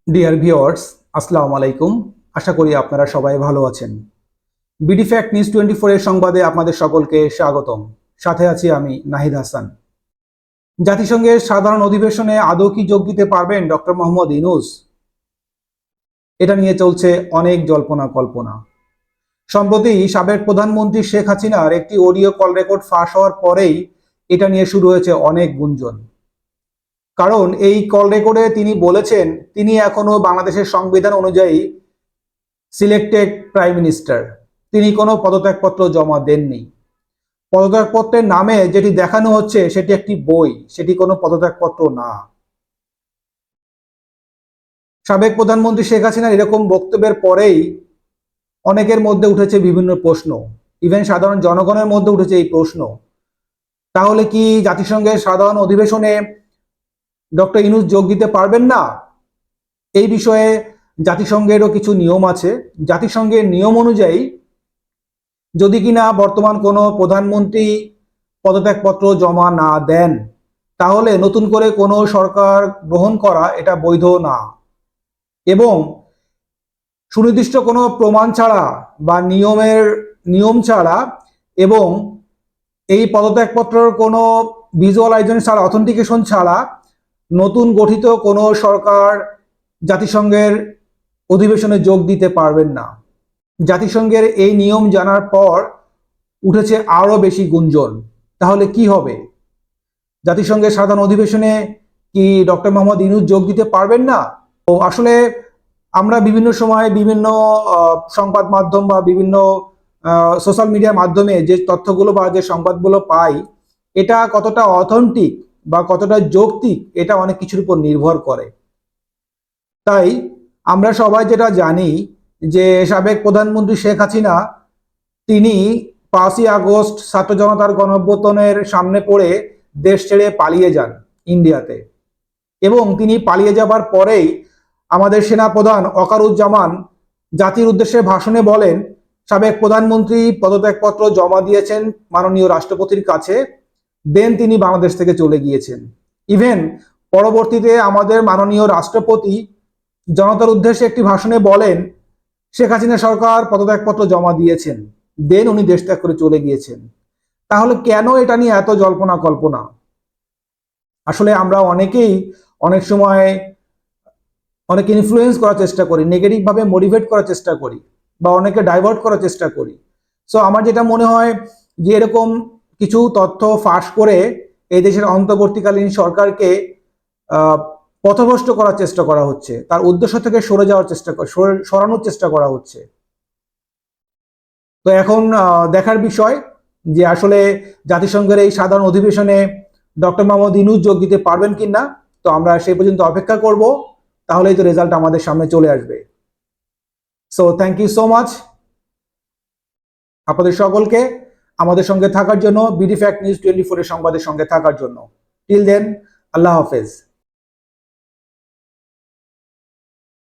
Dear viewers, আসসালামু আলাইকুম। আশা করি আপনারা সবাই ভালো আছেন। বিডি ফ্যাক্ট নিউজ 24 এর সংবাদে আপনাদের সকলকে স্বাগতম। সাথে আছি আমি নাহিদ হাসান। জাতিসংঘের সাধারণ অধিবেশনে আদৌ কি যোগ দিতে পারবেন ডক্টর মোহাম্মদ ইউনূস? এটা নিয়ে চলছে অনেক জল্পনা কল্পনা। সম্প্রতি সাবেক প্রধানমন্ত্রী শেখ হাসিনার একটি অডিও কল রেকর্ড ফাঁস হওয়ার পরেই এটা নিয়ে শুরু হয়েছে অনেক গুঞ্জন। কারণ এই কল রেকর্ডে তিনি বলেছেন তিনি এখনো বাংলাদেশের সংবিধান অনুযায়ী সিলেক্টেড প্রাইম মিনিস্টার। তিনি কোনো পদত্যাগপত্র জমা দেননি। পদত্যাগপত্রের নামে যেটি দেখানো হচ্ছে সেটি একটি বই, সেটি কোনো পদত্যাগপত্র না। সাবেক প্রধানমন্ত্রী শেখ হাসিনার এরকম বক্তব্যের পরেই অনেকের মধ্যে উঠেছে বিভিন্ন প্রশ্ন, ইভেন সাধারণ জনগণের মধ্যে উঠেছে এই প্রশ্ন, তাহলে কি জাতিসংঘের সাধারণ অধিবেশনে ডক্টর ইউনূস যোগ দিতে পারবেন না? এই বিষয়ে জাতিসংঘেরও কিছু নিয়ম আছে। জাতিসংঘের নিয়ম অনুযায়ী যদি কিনা বর্তমান কোনো প্রধানমন্ত্রী পদত্যাগপত্র জমা না দেন, তাহলে নতুন করে কোনো সরকার গ্রহণ করা এটা বৈধ না। এবং সুনির্দিষ্ট কোনো প্রমাণ ছাড়া বা নিয়ম ছাড়া এবং এই পদত্যাগপত্রের কোনো ভিজুয়ালাইজেশন ছাড়া, অথেন্টিকেশন ছাড়া নতুন গঠিত কোনো সরকার জাতিসংঘের অধিবেশনে যোগ দিতে পারবেন না। জাতিসংঘের এই নিয়ম জানার পর উঠেছে আরো বেশি গুঞ্জন। তাহলে কি হবে? জাতিসংঘের সাধারণ অধিবেশনে কি ডক্টর মোহাম্মদ ইউনূস যোগ দিতে পারবেন না? তো আসলে আমরা বিভিন্ন সময় বিভিন্ন সংবাদ মাধ্যম বা বিভিন্ন সোশ্যাল মিডিয়ার মাধ্যমে যে তথ্যগুলো বা যে সংবাদগুলো পাই, এটা কতটা অথেন্টিক বা কতটা যৌক্তিক এটা অনেক কিছুর উপর নির্ভর করে। তাই আমরা সবাই যেটা জানি যে সাবেক প্রধানমন্ত্রী শেখ হাসিনা তিনি 5ই আগস্ট ছাত্র জনতার গণঅভ্যুত্থানের সামনে পড়ে দেশ ছেড়ে পালিয়ে যান ইন্ডিয়াতে। এবং তিনি পালিয়ে যাবার পরেই আমাদের সেনাপ্রধান ওয়াকারুজ্জামান জাতির উদ্দেশ্যে ভাষণে বলেন সাবেক প্রধানমন্ত্রী পদত্যাগপত্র জমা দিয়েছেন মাননীয় রাষ্ট্রপতির কাছে, দেন তিনি বাংলাদেশ থেকে চলে গিয়েছেন। ইভেন পরবর্তীতে আমাদের মাননীয় রাষ্ট্রপতি জনতার উদ্দেশ্যে একটি ভাষণে বলেন শেখ হাসিনা সরকার পদত্যাগপত্র জমা দিয়েছেন, দেন উনি দেশ ত্যাগ করে চলে গিয়েছেন। তাহলে কেন এটা নিয়ে এত জল্পনা কল্পনা? আসলে আমরা অনেকেই অনেক সময় অনেকে ইনফ্লুয়েন্স করার চেষ্টা করি, নেগেটিভ ভাবে মোটিভেট করার চেষ্টা করি বা অনেকে ডাইভার্ট করার চেষ্টা করি। সো আমার যেটা মনে হয় যে এরকম কিছু তথ্য ফাঁস করে এই দেশের অন্তর্বর্তীকালীন সরকারকে পথভ্রষ্ট করার চেষ্টা করা হচ্ছে, তার উদ্দেশ্য থেকে সরানোর চেষ্টা করা হচ্ছে। তো এখন দেখার বিষয় যে আসলে জাতিসংঘের এই সাধারণ অধিবেশনে ডক্টর মোহাম্মদ ইউনূস যোগ দিতে পারবেন কিনা। তো আমরা সেই পর্যন্ত অপেক্ষা করব, তাহলেই তো রেজাল্ট আমাদের সামনে চলে আসবে। So thank you so much আপনাদের সকলকে আমাদের সঙ্গে থাকার জন্য, বিডি ফ্যাক্ট নিউজ 24 এর সংবাদের সঙ্গে থাকার জন্য। টিল দেন, আল্লাহ হাফেজ।